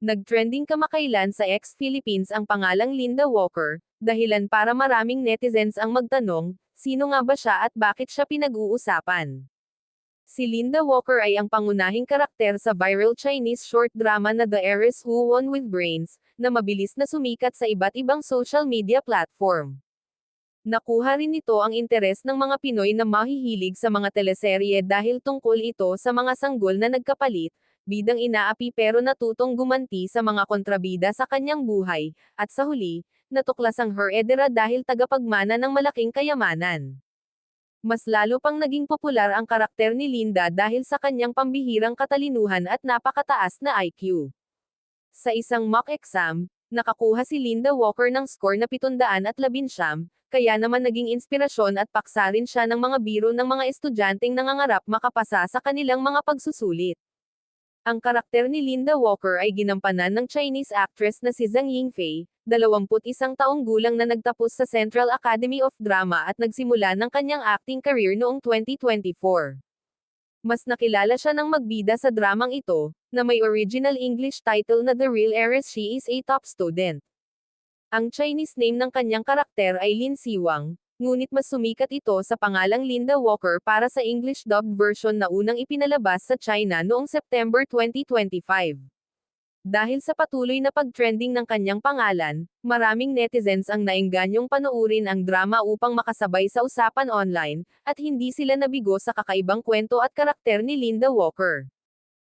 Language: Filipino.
Nag-trending kamakailan sa ex-Philippines ang pangalang Linda Walker, dahilan para maraming netizens ang magtanong, sino nga ba siya at bakit siya pinag-uusapan? Si Linda Walker ay ang pangunahing karakter sa viral Chinese short drama na The Heiress Who Won with Brains, na mabilis na sumikat sa iba't ibang social media platform. Nakuha rin nito ang interes ng mga Pinoy na mahihilig sa mga teleserye dahil tungkol ito sa mga sanggol na nagkapalit, bidang inaapi pero natutong gumanti sa mga kontrabida sa kanyang buhay, at sa huli, natuklas ang her-edera dahil tagapagmana ng malaking kayamanan. Mas lalo pang naging popular ang karakter ni Linda dahil sa kanyang pambihirang katalinuhan at napakataas na IQ. Sa isang mock exam, nakakuha si Linda Walker ng score na 719, kaya naman naging inspirasyon at paksa rin siya ng mga biro ng mga estudyanteng nangangarap makapasa sa kanilang mga pagsusulit. Ang karakter ni Linda Walker ay ginampanan ng Chinese actress na si Zhang Yingfei, 21 taong gulang na nagtapos sa Central Academy of Drama at nagsimula ng kanyang acting career noong 2024. Mas nakilala siya ng magbida sa dramang ito, na may original English title na The Real Heiress. She is a top student. Ang Chinese name ng kanyang karakter ay Lin Siwang, ngunit mas sumikat ito sa pangalang Linda Walker para sa English dubbed version na unang ipinalabas sa China noong September 2025. Dahil sa patuloy na pag-trending ng kanyang pangalan, maraming netizens ang naingganyong panoorin ang drama upang makasabay sa usapan online, at hindi sila nabigo sa kakaibang kwento at karakter ni Linda Walker.